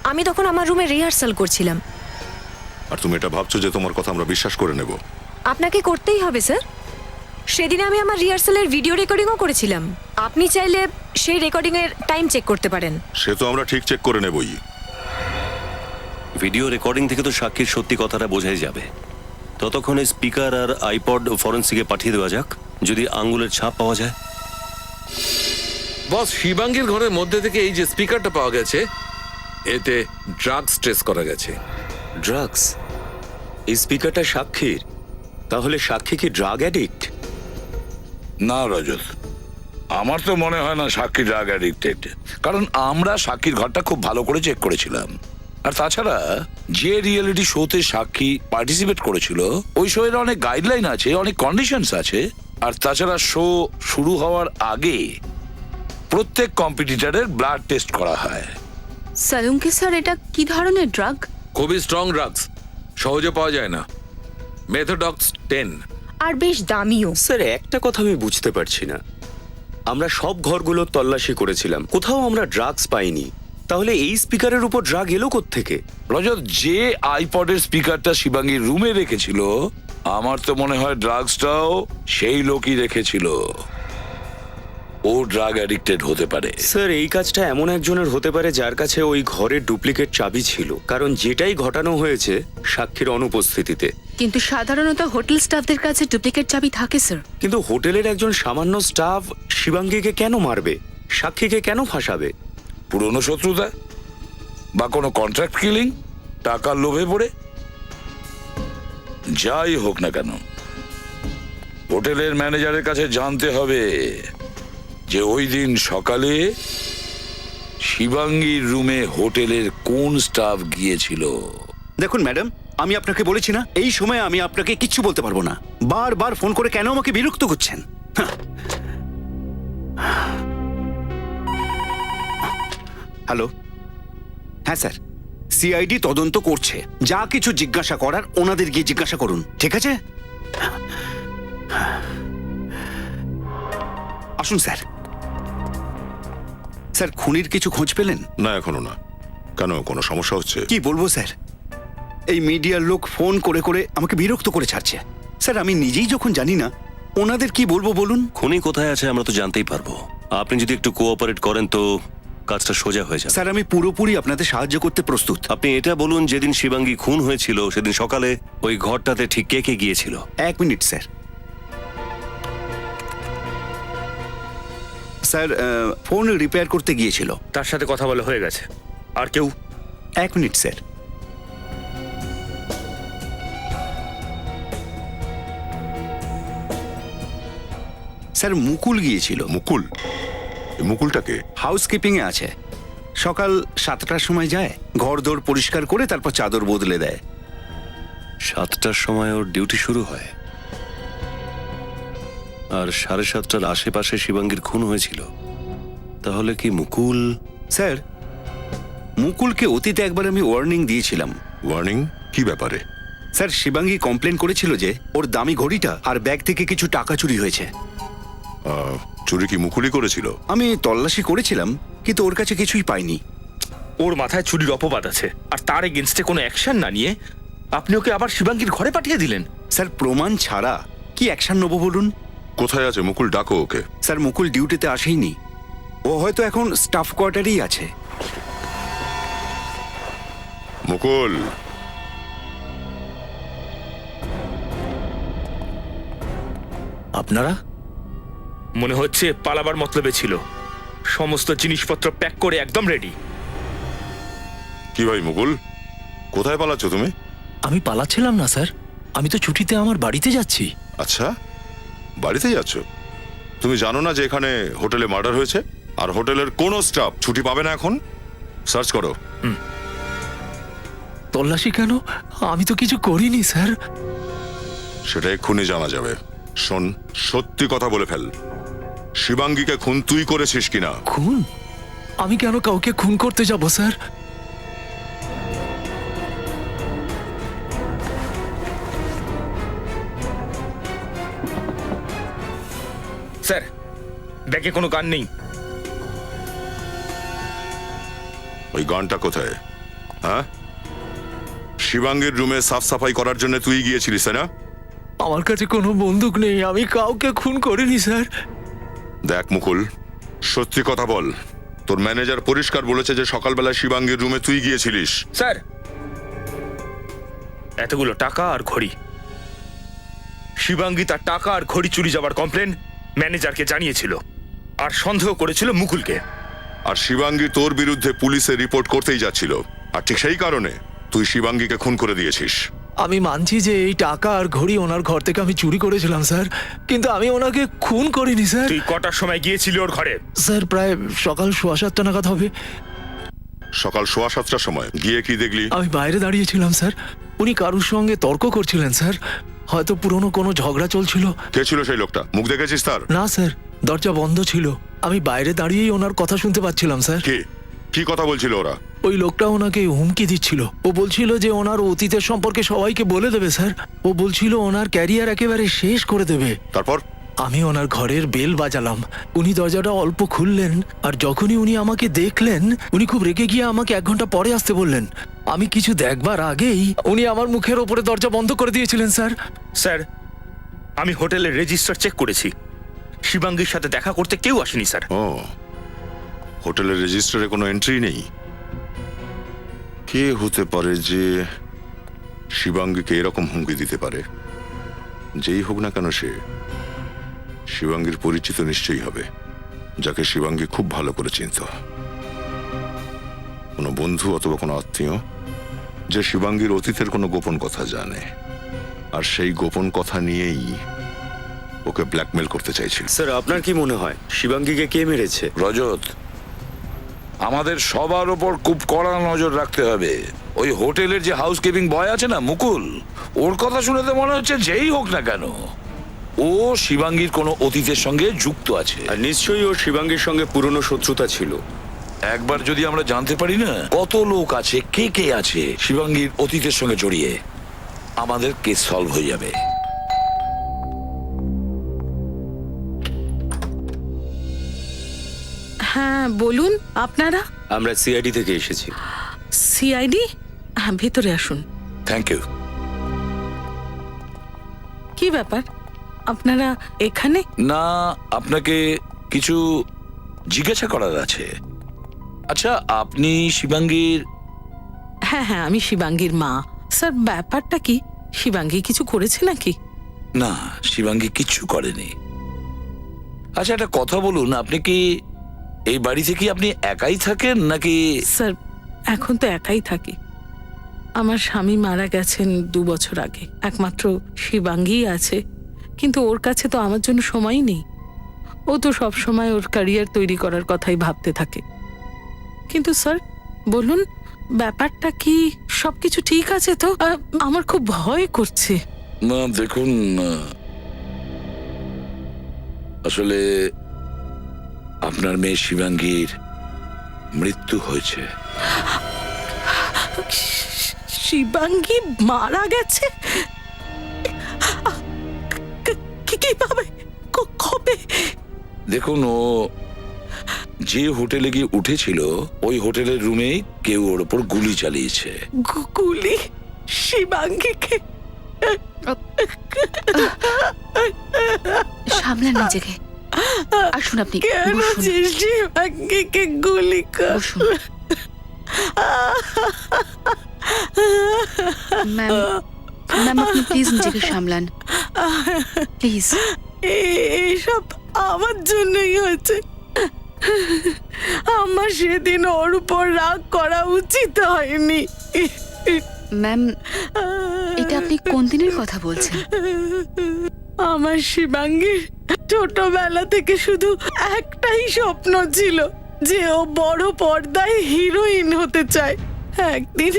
আমি তখন আমার রুমে রিহার্সাল করছিলাম। আর তুমি এটা ভাবছো যে তোমার কথা আমরা বিশ্বাস করে নেব? আপনাকে করতেই হবে স্যার। সেদিন আমি আমার রিহার্সালের ভিডিও রেকর্ডিংও করেছিলাম। আপনি চাইলে সেই রেকর্ডিং এর টাইম চেক করতে পারেন। সে তো আমরা ঠিক চেক করে নেবই। ভিডিও রেকর্ডিং থেকে তো সাক্ষীর সত্যি কথাটা বোঝাই যাবে। ততক্ষণে স্পিকার আর আইপড ফরেন্সিকে পাঠিয়ে দেওয়া যাক, যদি আঙ্গুলের ছাপ পাওয়া যায়। বস, শিবাঙ্গীর ঘরের মধ্যে থেকে এই যে স্পিকারটা পাওয়া গেছে, এতে ড্রাগস ট্রেস করা গেছে। ড্রাগস? এই স্পিকারটা সাক্ষীর? তাহলে সাক্ষী কি ড্রাগ অ্যাডিক্ট? না রজত, আমার তো মনে হয় না সাক্ষী ড্রাগ অ্যাডিক্টেড, কারণ আমরা সাক্ষীর ঘরটা খুব ভালো করে চেক করেছিলাম। আর তাছাড়া যে রিয়েলিটি শোতে সাক্ষী পার্টিসিপেট করেছিল, ওই শো এর অনেক গাইডলাইন আছে, অনেক কন্ডিশনস আছে। আর তাছাড়া শো শুরু হওয়ার আগে প্রত্যেক কম্পিটিটরের ব্লাড টেস্ট করা হয়। সালুঙ্কি স্যার, এটা কি ধরনের ড্রাগ? খুবই স্ট্রং ড্রাগস, সহজে পাওয়া যায় না। মেথোডক্স 10। আর বেশ দামিও। স্যার, একটা কথা আমি বুঝতে পারছি না। আমরা সব ঘরগুলো তল্লাশি করেছিলাম, কোথাও আমরা ড্রাগস পাইনি। তাহলে এই স্পিকারের উপর ড্রাগ এলো কোত্থেকে? রজত, যে আইপডের স্পিকারটা শিবাঙ্গীর রুমে রেখেছিল, আমার তো মনে হয় ড্রাগসটাও সেই লোকই রেখেছিল। ও ড্রাগ অ্যাডিক্টেড হতে পারে। স্যার, এই কাজটা এমন একজনের হতে পারে যার কাছে ওই ঘরের ডুপ্লিকেট চাবি ছিল, কারণ যেটাই ঘটানো হয়েছে সাক্ষীর অনুপস্থিতিতে। কিন্তু সাধারণত হোটেল স্টাফদের কাছে ডুপ্লিকেট চাবি থাকে স্যার। কিন্তু হোটেলের একজন সামান্য স্টাফ শিবাঙ্গীকে কেন মারবে, সাক্ষীকে কেন ফাঁসাবে? পুরনো শত্রুতা বা কোনো কন্ট্রাক্ট কিলিং, টাকার লোভে পড়ে? যাই হোক না কেন, হোটেলের ম্যানেজারের কাছে জানতে হবে যে ওই দিন সকালে শিবাঙ্গীর রুমে হোটেলের কোন স্টাফ গিয়েছিল। দেখুন ম্যাডাম, আমি আপনাকে বলেছি না, এই সময় আমি আপনাকে কিচ্ছু বলতে পারবো না। বারবার ফোন করে কেন আমাকে বিরক্ত করছেন? হ্যালো, হ্যাঁ স্যার, সিআইডি তদন্ত করছে। যা কিছু জিজ্ঞাসা করার ওনাদের গিয়ে জিজ্ঞাসা করুন, ঠিক আছে? আসুন স্যার। স্যার, খুনির কিছু খোঁজ পেলেন? না, এখনো না। কেন, কোনো সমস্যা হচ্ছে? কি বলবো স্যার, এই মিডিয়ার লোক ফোন করে করে আমাকে বিরক্ত করে ছাড়ছে। স্যার, আমি নিজেই যখন জানি না ওনাদের কি বলবো বলুন। খুনি কোথায় আছে আমরা তো জানতেই পারবো। আপনি যদি একটু কোঅপারেট করেন তো কাজটা সোজা হয়ে যাবে। স্যার, আমি পুরোপুরি আপনাদের সাহায্য করতে প্রস্তুত। আপনি এটা বলুন, যেদিন শিবাঙ্গী খুন হয়েছিল সেদিন সকালে ওই ঘরটাতে ঠিক কে কে গিয়েছিল? 1 minute sir. Sir, phone repair করতে গিয়েছিল। তার সাথে কথা বলা হয়ে গেছে। আর কেউ? 1 মিনিট স্যার। স্যার, মুকুল গিয়েছিল। মুকুল? এই মুকুলটাকে? হাউসকিপিং এ আছে। সকাল 7টার সময় যায়, ঘর দোর পরিষ্কার করে তারপর চাদর বদলে দেয়। 7টার সময় ওর ডিউটি শুরু হয়, আর 7:30টার আশেপাশে শিবাঙ্গীর খুন হয়েছিল। তাহলে কি মুকুল? স্যার, মুকুলকে অতীতে একবার আমি ওয়ার্নিং দিয়েছিলাম। ওয়ার্নিং? কি ব্যাপারে? স্যার, শিবাঙ্গী কমপ্লেন করেছিল যে ওর দামি ঘড়িটা আর ব্যাগ থেকে কিছু টাকা চুরি হয়েছে। চুরি কি মুকুলই করেছিল? আমি তল্লাশি করেছিলাম, কিন্তু ওর কাছে কিছুই পাইনি। ওর মাথায় চুরির অপবাদ আছে, আর তার এগেনস্টে কোনো অ্যাকশন না নিয়ে আপনি ওকে আবার শিবাঙ্গীর ঘরে পাঠিয়ে দিলেন। স্যার, প্রমাণ ছাড়া কি অ্যাকশন নেবো বলুন? কোথায় আছে মুকুল? ডাকো ওকে। স্যার, মুকুল ডিউটিতে আসেইনি। ও হয়তো এখন স্টাফ কোয়ার্টারেই আছে। মুকুল? আপনারা? মনে হচ্ছে পালাবার মতলবে ছিল। সমস্ত জিনিসপত্র প্যাক করে একদম রেডি। কি ভাই মুকুল, কোথায় পালাচ্ছ তুমি? আমি পালাচ্ছিলাম না স্যার, আমি তো ছুটিতে আমার বাড়িতে যাচ্ছি। আচ্ছা, বাড়িতে যাচ্ছ? তুমি জানো না যে এখানে হোটেলে মার্ডার হয়েছে, আর হোটেলের কোনো স্টাফ ছুটি পাবে না এখন? সার্চ করো। তল্লাশি কেন? আমি তো কিছু করিনি স্যার। সেটা এক্ষুনি জানা যাবে। শোন, সত্যি কথা বলে ফেল। শিবাঙ্গীকে খুন তুই করেছিস কিনা? খুন? আমি কেন কাউকে খুন করতে যাব স্যার? স্যার, ব্যাগে কোনো গান নেই। ওই গানটা কোথায়? হ্যাঁ, শিবাঙ্গীর রুমে সাফ সাফাই করার জন্য তুই গিয়েছিলিস, তাই না? আমার কাছে কোনো বন্দুক নেই, আমি কাউকে খুন করিনি স্যার। দেখ মুকুল, সত্যি কথা বল। তোর ম্যানেজার পরিষ্কার বলেছে যে সকালবেলা শিবাঙ্গীর রুমে তুই গিয়েছিলিস। স্যার, এতগুলো টাকা আর ঘড়ি, শিবাঙ্গী তার টাকা আর ঘড়ি চুরি যাবার কমপ্লেন ম্যানেজারকে জানিয়েছিল আর সন্দেহ করেছিল মুকুলকে। আর শিবাঙ্গী তোর বিরুদ্ধে পুলিশে রিপোর্ট করতেই যাচ্ছিল, আর ঠিক সেই কারণে তুই শিবাঙ্গীকে খুন করে দিয়েছিস। আমি মানছি যে এই টাকা আর ঘড়ি ওনার ঘর থেকে আমি চুরি করেছিলাম স্যার, কিন্তু আমি ওনাকে খুন করিনি স্যার। তুই কটার সময় গিয়েছিলি ওর ঘরে? স্যার, প্রায় সকাল 7:15 নাগাদ হবে। সকাল 7:15 সময় গিয়ে কি দেখলি? আমি বাইরে দাঁড়িয়েছিলাম স্যার, উনি কারুর সঙ্গে তর্ক করছিলেন স্যার, হয়তো পুরনো কোনো ঝগড়া চলছিল। কে ছিল সেই লোকটা? মুখ দেখেছিস তার? না স্যার, দরজা বন্ধ ছিল, আমি বাইরে দাঁড়িয়েই ওনার কথা শুনতে পাচ্ছিলাম স্যার। কি কথা বলছিল ওরা? ওই লোকটা ওনাকে হুমকি দিচ্ছিল, ও বলছিল যে ওনার অতীতের সম্পর্কে সবাইকে বলে দেবে স্যার, ও বলছিল ওনার ক্যারিয়ার একেবারে শেষ করে দেবে। তারপর? আমি ওনার ঘরের বেল বাজালাম, উনি দরজাটা অল্প খুললেন, আর যখনই উনি আমাকে দেখলেন উনি খুব রেগে গিয়ে আমাকে 1 ঘন্টা পরে আসতে বললেন। আমি কিছু দেখবার আগেই উনি আমার মুখের ওপরে দরজা বন্ধ করে দিয়েছিলেন স্যার। স্যার, আমি হোটেলের রেজিস্টার চেক করেছি, শিবাঙ্গীর সাথে দেখা করতে কেউ আসেনি স্যার। ও, হোটেলের রেজিস্টারে কোনো এন্ট্রি নেই। কে হতে পারে যে শিবাঙ্গীকে এরকম হুমকি দিতে পারে? যেই হোক না কেন সে শিবাঙ্গীর পরিচিত নিশ্চয়ই হবে, যাকে শিবাঙ্গী খুব ভালো করে চিনত। কোনো বন্ধু অথবা কোনো আত্মীয় যে শিবাঙ্গীর অতীতের কোনো গোপন কথা জানে, আর সেই গোপন কথা নিয়েই ওকে ব্ল্যাকমেল করতে চাইছিল। স্যার, আপনার কি মনে হয় শিবাঙ্গীকে কে মেরেছে? রজত, আমাদের সবার ওপর খুব কড়া নজর রাখতে হবে। ওই হোটেলের যে হাউসকিপিং বয় আছে না মুকুল, ওর কথা শুনে তো মনে হচ্ছে যেই হোক না কেন ও শিবাঙ্গীর কোনো অতীতের সঙ্গে যুক্ত আছে। আর নিশ্চয়ই ও শিবাঙ্গীর সঙ্গে পুরনো শত্রুতা ছিল। একবার যদি আমরা জানতে পারি না কত লোক আছে, কে কে আছে শিবাঙ্গীর অতীতের সঙ্গে জড়িয়ে, আমাদের কেস সলভ হয়ে যাবে। হ্যাঁ বলুন, আপনারা? আমরা সিআইডি থেকে এসেছি। সিআইডি? হ্যাঁ, ভেতরে আসুন। Thank you. কি ব্যাপার, আপনারা এখানে? না, আপনাকে কিছু জিজ্ঞাসা করার আছে। আচ্ছা, আপনি শিবাঙ্গীর? হ্যাঁ হ্যাঁ, আমি শিবাঙ্গীর মা। স্যার, ব্যাপারটা কি? শিবাঙ্গী কিছু করেছে নাকি? না, শিবাঙ্গী কিচ্ছু করেনি। আচ্ছা, একটা কথা বলুন, আপনি কি এই বাড়িতে কি আপনি একাই থাকেন নাকি? স্যার, এখন তো একাই থাকি। আমার স্বামী মারা গেছেন 2 বছর আগে, একমাত্র শিবাঙ্গী আছে, কিন্তু ওর কাছে তো আমার জন্য সময়ই নেই। ও তো সব সময় ওর ক্যারিয়ার তৈরি করার কথাই ভাবতে থাকে। কিন্তু স্যার বলুন, ব্যাপারটা কি? সবকিছু ঠিক আছে তো? আমার খুব ভয় করছে। না দেখুন, আসলে আপনার মেয়ে শিবাঙ্গীর মৃত্যু হয়েছে। শিবাঙ্গী মারা গেছে? কিভাবে? কবে? দেখুন, ও যে হোটেলে গিয়ে উঠেছিল ওই হোটেলের রুমেই কেউ ওর উপর গুলি চালিয়েছে। গুলি? শিবাঙ্গীকে? সামলান নিজেকে, আসুন আপনি বসুন। শিবাঙ্গীকে গুলি বসুন। ম্যাম, আপনি প্লিজ নিজেকে সামলান, প্লিজ। এইসব আমার জন্যই হয়েছে। আমার সেদিন ওর উপর রাগ করা উচিত হয়নি। ম্যাম, এটা আপনি কোন দিনের কথা বলছেন? আমার শিবাঙ্গীর ছোটবেলা থেকে শুধু একটাই স্বপ্ন ছিল যে ও বড় পর্দায় হিরোইন হতে চায়। একদিন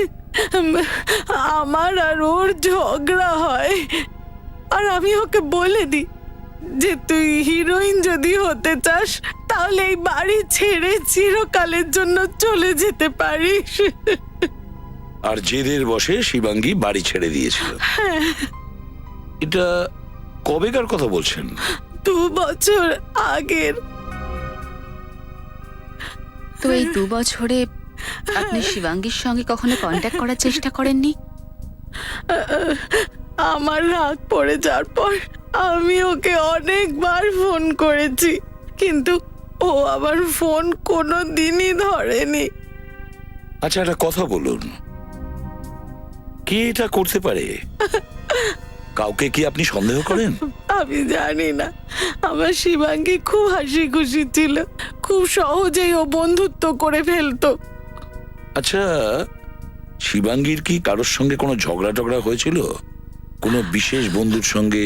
আমার আর ওর ঝগড়া হয়, আর আমি ওকে বলে দিই যে তুই হিরোইন যদি হতে চাস তাহলে এই বাড়ি ছেড়ে চিরকালের জন্য চলে যেতে পারিস। আর জেদের বসে শিবাঙ্গী বাড়ি ছেড়ে দিয়েছিল। এটা কবেকার কথা বলছেন? 2 বছর আগের। তো এই 2 বছরে আপনি শিবাঙ্গীর সঙ্গে কখনো কন্ট্যাক্ট করার চেষ্টা করেননি? আমার রাগ পড়ে যাওয়ার পর আমি ওকে অনেকবার ফোন করেছি, কিন্তু ও আবার ফোন কোনো দিনই ধরেনি। আচ্ছা একটা কথা বলুন, কে এটা করতে পারে? কাউকে কি আপনি সন্দেহ করেন? আমি জানি না, আমার শিবাঙ্গী খুব হাসি খুশি ছিল, খুব সহজেই ও বন্ধুত্ব করে ফেলতো। আচ্ছা, শিবাঙ্গীর কি কারোর সঙ্গে কোনো ঝগড়া টগড়া হয়েছিল? কোনো বিশেষ বন্ধুর সঙ্গে,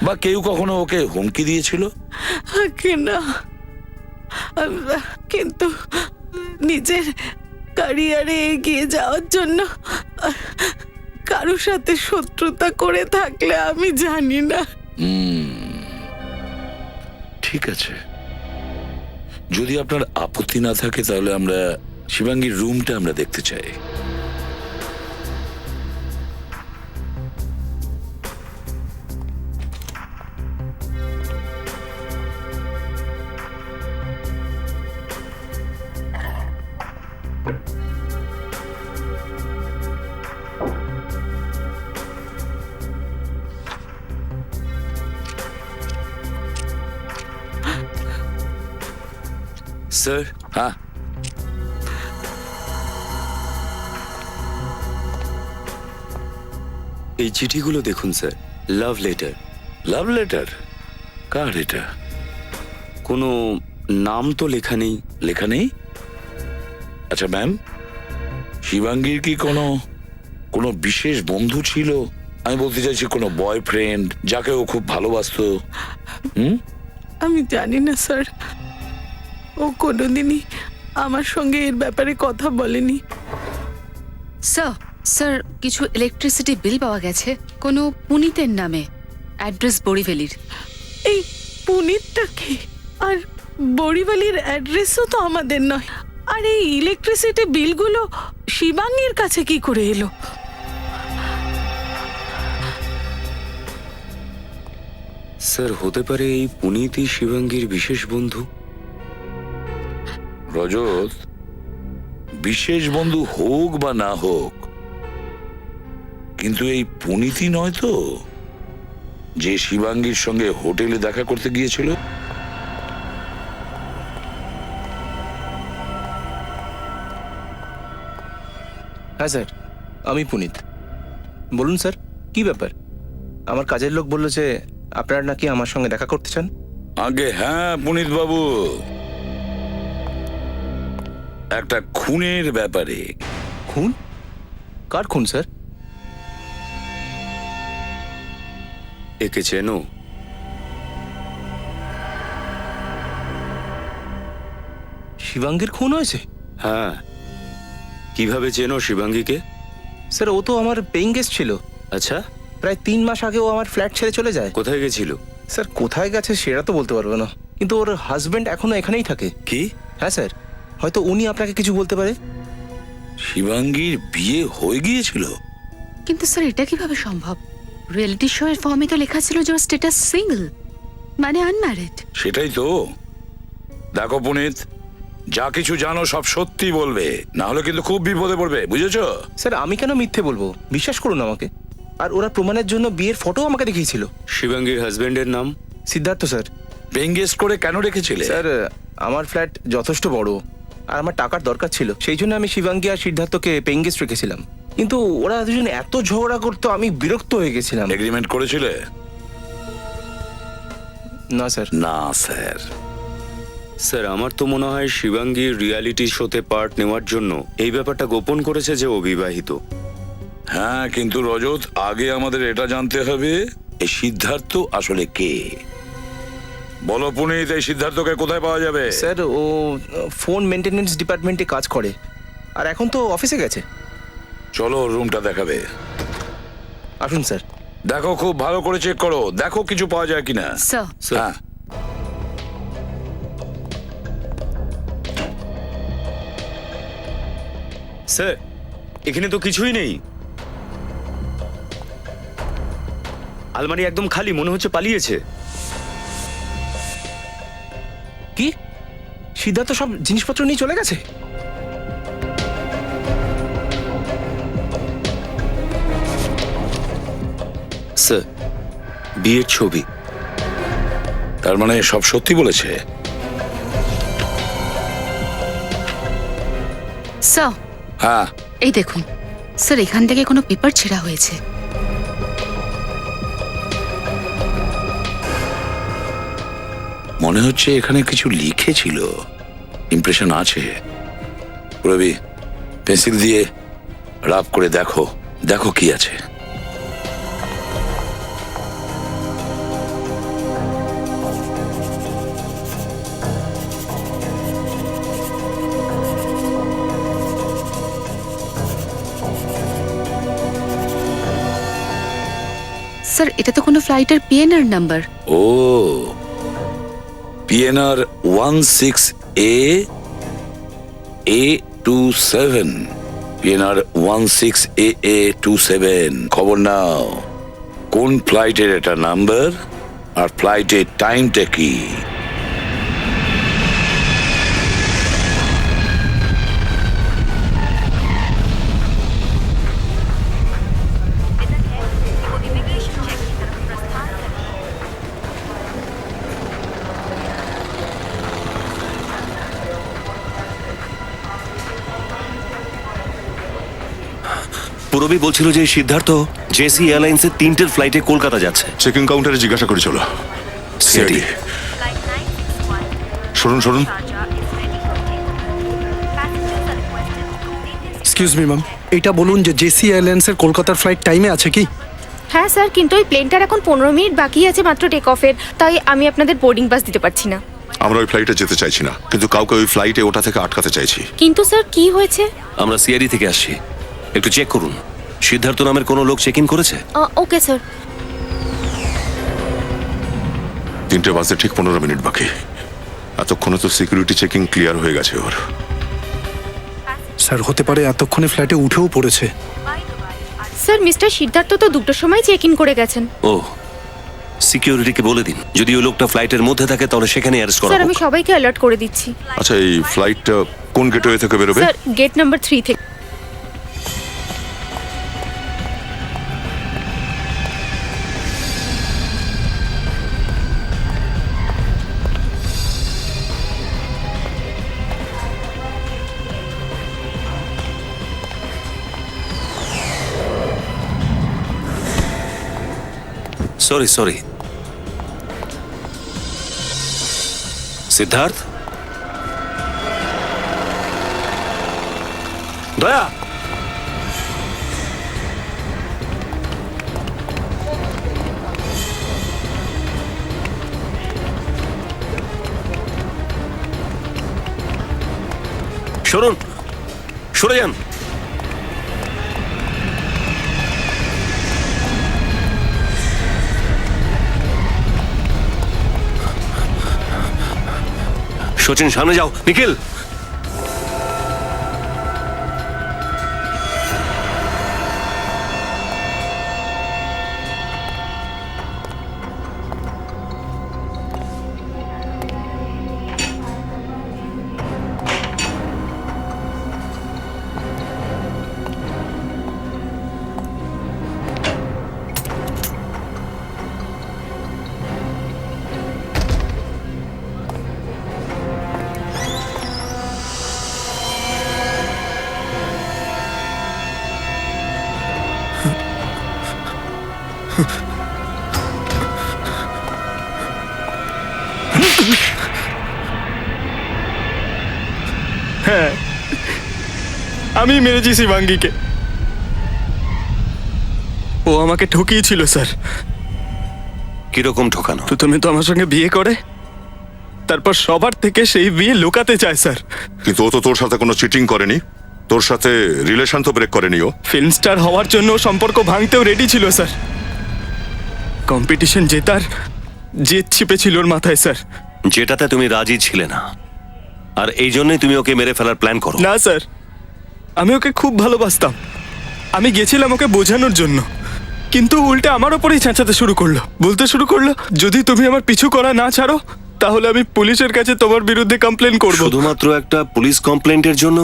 বা কেউ কখনো ওকে হুমকি দিয়েছিল? না, কিন্তু নিজের ক্যারিয়ারে এগিয়ে যাওয়ার জন্য কারোর সাথে শত্রুতা করে থাকলে আমি জানি না। ঠিক আছে, যদি আপনার আপত্তি না থাকে তাহলে আমরা শিবাঙ্গীর রুমটা আমরা দেখতে চাই। স্যার, হ্যাঁ, এই চিঠিগুলো দেখুন sir, love letter. Love letter? কার এটা? কোনো নাম তো লেখা নেই। লেখা নেই? আচ্ছা ম্যাম, শিবাঙ্গীর কি কোনো কোনো বিশেষ বন্ধু ছিল? আমি বলতে চাইছি কোনো বয়ফ্রেন্ড যাকে ও খুব ভালোবাসতো। আমি জানি না স্যার, ও কোনোদিনই আমার সঙ্গে এর ব্যাপারে কথা বলেনি। স্যার কিছু ইলেকট্রিসিটি বিল পাওয়া গেছে কোনো পুনিতের নামে, অ্যাড্রেস বড়িভ্যালির। এই পুনিতটা কি? আর বড়িভালির অ্যাড্রেসও তো আমাদের নয়। আর এই ইলেকট্রিসিটি বিলগুলো শিবাঙ্গীর কাছে কি করে এলো? স্যার, হতে পারে এই পুনিতই শিবাঙ্গীর বিশেষ বন্ধু। রজত, বিশেষ বন্ধু হোক বা না হোক, কিন্তু এই পুনিতই নয় তো যে শিবাঙ্গীর সঙ্গে হোটেলে দেখা করতে গিয়েছিল? হ্যাঁ স্যার, আমি পুনিত। বলুন স্যার, কি ব্যাপার? আমার কাজের লোক বলল যে আপনারা নাকি আমার সঙ্গে দেখা করতে চান। আগে হ্যাঁ পুনিত বাবু, একটা খুনের ব্যাপারে। খুন? কার খুন স্যার? একে চেনো? শিবাঙ্গীর খুন হয়েছে? হ্যাঁ। কিভাবে চেনো শিবাঙ্গীকে? স্যার, ও তো আমার পেইং গেস্ট ছিল। আচ্ছা, প্রায় 3 মাস আগে ও আমার ফ্ল্যাট ছেড়ে চলে যায়। কোথায় গেছিল? স্যার, কোথায় গেছে সেটা তো বলতে পারবো না, কিন্তু ওর হাজবেন্ড এখনো এখানেই থাকে। কি? হ্যাঁ স্যার, হয়তো উনি আপনাকে কিছু বলতে পারে। শিবাঙ্গীর বিয়ে হয়ে গিয়েছিল? কিন্তু স্যার এটা কিভাবে সম্ভব? রিয়েলিটি শো এর ফর্মে তো লেখা ছিল যে স্ট্যাটাস সিঙ্গেল, মানে আনম্যারিড। সেটাই তো। দেখো পুনিত, যা কিছু জানো সব সত্যি বলবে, না হলে কিন্তু খুব বিপদে পড়বে, বুঝেছো? স্যার, আমি কেন মিথ্যে বলবো? বিশ্বাস করুন আমাকে। আর ওরা প্রমাণের জন্য বিয়ের ফটো আমাকে দেখিয়েছিল। শিবাঙ্গীর হাজবেন্ডের নাম? সিদ্ধার্থ স্যার। পেইং গেস্ট করে কেন রেখেছিলে? স্যার, আমার ফ্ল্যাট যথেষ্ট বড় আর আমার টাকার দরকার ছিল, সেই জন্য আমি শিবাঙ্গী আর সিদ্ধার্থকে পেইং গেস্ট রেখেছিলাম। কিন্তু ওরা দুজন এত ঝগড়া করতো, আমি বিরক্ত হয়ে গেছিলাম। এগ্রিমেন্ট করেছিলে? না স্যার। না স্যার। স্যার, আমার তো মনে হয় শিবাঙ্গীর রিয়ালিটি শোতে পার্ট নেওয়ার জন্য এই ব্যাপারটা গোপন করেছে যে ও বিবাহিত। হ্যাঁ, কিন্তু রজত, আগে আমাদের এটা জানতে হবে এই সিদ্ধার্থ আসলে কে। বলো পুনিত, এই সিদ্ধার্থকে কোথায় পাওয়া যাবে? স্যার, ও ফোন মেনটেনেন্স ডিপার্টমেন্টে কাজ করে, আর এখন তো অফিসে গেছে। চলো রুমটা দেখাবে। আসুন স্যার। দেখো, খুব ভালো করে চেক করো, দেখো কিছু পাওয়া যায় কিনা। স্যার, হ্যাঁ। স্যার, এখানে তো কিছুই নেই। আলমারি একদম খালি, মনে হচ্ছে পালিয়েছে। কি? সিদ্ধার্থ সব জিনিসপত্র নিয়ে চলে গেছে? স্যার বিয়ের ছবি। তার মানে সব সত্যি বলেছে? স্যার হ্যাঁ, এই দেখুন স্যার, এখান থেকে কোনো পেপার ছেঁড়া হয়েছে। মনে হচ্ছে এখানে কিছু লিখেছিল, ইমপ্রেশন আছে। রবি, পেন্সিল দিয়ে রাব করে দেখো, দেখো কি আছে। স্যার এটা তো কোনো ফ্লাইটের পিএনআর নাম্বার। ও, পিএনআর 16AA27, পিএনআর 16AA27। খবর নাও, কোন ফ্লাইটের এটা নাম্বার আর ফ্লাইটের টাইমটা কি? পুরবি বলছিল যে সিদ্ধার্থ জেসি এয়ারলাইন্সের 3টের ফ্লাইটে কলকাতা যাচ্ছে। চেকিং কাউন্টারে জিজ্ঞাসা করে চলো। সিআইডি। শুনুন শুনুন, এক্সকিউজ মি ম্যাম, এটা বলুন যে জেসি এয়ারলাইন্সের কলকাতার ফ্লাইট টাইমে আছে কি? হ্যাঁ স্যার, কিন্তু ওই প্লেনটার এখন 15 মিনিট বাকি আছে মাত্র টেক অফের, তাই আমি আপনাদের বোর্ডিং পাস দিতে পারছি না। আমরা ওই ফ্লাইটে যেতে চাইছি না, কিন্তু কাউকে ওই ফ্লাইটে ওটা থেকে আটকাতে চাইছি। কিন্তু স্যার কি হয়েছে? আমরা সিআইডি থেকে আসছি, একটু চেক করুন। সিদ্ধার্থ নামের কোনো লোক চেক ইন করেছে? Okay sir. 3টে বাজতে ঠিক 15 মিনিট বাকি। এতক্ষণে তো সিকিউরিটি চেকিং ক্লিয়ার হয়ে গেছে ওর। স্যার হতে পারে এতক্ষণে ফ্লাইটে উঠেও পড়েছে। স্যার মিস্টার সিদ্ধার্থ তো 2টোর সময় চেক ইন করে গেছেন। ও, সিকিউরিটিকে বলে দিন যদি ওই লোকটা ফ্লাইটের মধ্যে থাকে তাহলে সেখানে অ্যারেস্ট করা স্যার হোক। আমি সবাইকে অ্যালার্ট করে দিচ্ছি। আচ্ছা, এই ফ্লাইটটা কোন গেটওয়ে থেকে বেরোবে? স্যার গেট নাম্বার 3 থেকে। Sorry sorry. সিদ্ধার্থ, দয়া, শুনুন, সরে যান। সচিন সামনে যাও। নিখিল, হ্যাঁ, আমি মেরেছি শিবাঙ্গীকে। ও আমাকে ঠকিয়েছিল স্যার। কিরকম ঠকানো? প্রথমে তো আমার সঙ্গে বিয়ে করে, তারপর সবার থেকে সেই বিয়ে লুকাতে চায় স্যার। কিন্তু ও তো তোর সাথে কোনো চিটিং করেনি, তোর সাথে রিলেশন তো ব্রেক করেনি ও। ফিল্ম স্টার হওয়ার জন্য ও সম্পর্ক ভাঙতেও রেডি ছিল স্যার। কম্পিটিশন জেতার জেদ ছিপে ছিল ওর মাথায় স্যার। যেটাতে তুমি রাজি ছিলে না, আর এই জন্যই তুমি ওকে মেরে ফেলার প্ল্যান করো। না স্যার, আমি ওকে খুব ভালোবাসতাম। আমি গেছিলাম ওকে বোঝানোর জন্য, কিন্তু উল্টে আমার ওপরেই চেঁচাতে শুরু করলো। বলতে শুরু করলো, যদি তুমি আমার পিছু করা না ছাড়ো তাহলে আমি পুলিশের কাছে তোমার বিরুদ্ধে কমপ্লেন করব। শুধুমাত্র একটা পুলিশ কমপ্লেন্টের জন্য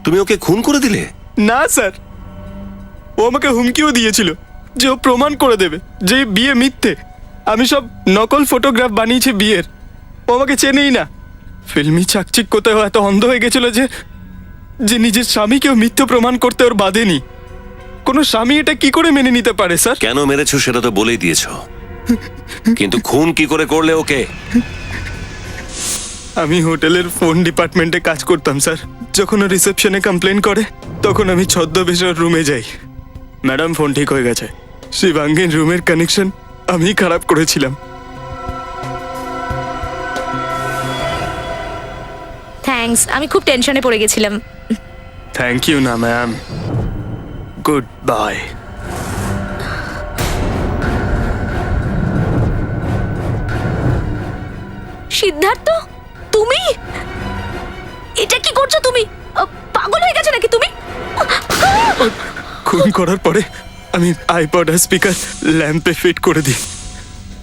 তুমি ওকে খুন করে দিলে? না স্যার, ও আমাকে হুমকিও দিয়েছিল যে ও প্রমাণ করে দেবে যে এই বিয়ে মিথ্যে। আমি সব নকল ফটোগ্রাফ বানিয়েছি বিয়ের। ও আমাকে চেনেই না। ফিল্মি চাকচিক্যতেও এত অন্ধ হয়ে গেছিল যে যে নিজের স্বামীকেও মিথ্যে প্রমাণ করতে ওর বাধেনি। কোনো স্বামী এটা কি করে মেনে নিতে পারে স্যার? কেন মেরেছো সেটা তো বলেই দিয়েছো, কিন্তু খুন কি করে করলে ওকে? আমি হোটেলের ফোন ডিপার্টমেন্টে কাজ করতাম স্যার। যখন ও রিসেপশনে কমপ্লেন করে তখন আমি ছদ্মবেশে ওর রুমে যাই। ম্যাডাম ফোন ঠিক হয়ে গেছে। শিবাঙ্গীর রুমের কানেকশন আমি খারাপ করেছিলাম। থ্যাঙ্কস, আমি খুব টেনশনে পড়ে গেছিলাম। থ্যাংক ইউ না ম্যাম, গুড বাই। সিদ্ধার্থ, তুমি এটা কি করছো? তুমি পাগল হয়ে গেছো নাকি তুমি? খুন করার পরে আমি আইপড আর স্পিকার ল্যাম্পে ফিট করে দিই,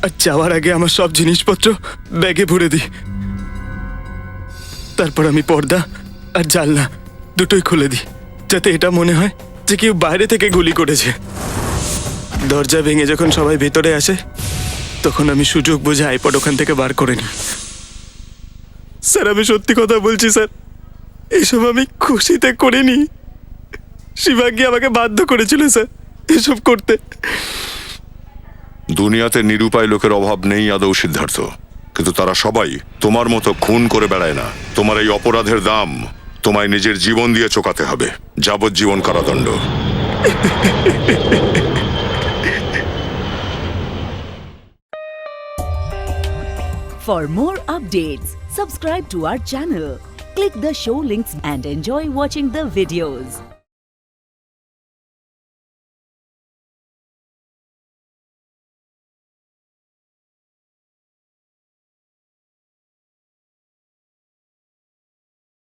আর যাওয়ার আগে আমার সব জিনিসপত্র ব্যাগে ভরে দিই। তারপর আমি পর্দা আর জানলা দুটোই খুলে দিই, যাতে এটা মনে হয় যে কেউ বাইরে থেকে গুলি করেছে। দরজা ভেঙে যখন সবাই ভেতরে আসে তখন আমি সুযোগ বুঝে আইপড ওখান থেকে বার করে নিই। স্যার, আমি সত্যি কথা বলছি স্যার, এসব আমি খুশিতে করিনি। শিবাঙ্গী আমাকে বাধ্য করেছিল স্যার এসব করতে। দুনিয়াতে নিরুপায় লোকের অভাব নেই আদৌ সিদ্ধার্থ, কিন্তু তারা সবাই তোমার মতো খুন করে বেড়ায় না। তোমার এই অপরাধের দাম তোমায় নিজের জীবন দিয়ে চোকাতে হবে, যাবজ্জীবন কারাদণ্ড। For more updates, subscribe to our channel, click the show links and enjoy watching the videos.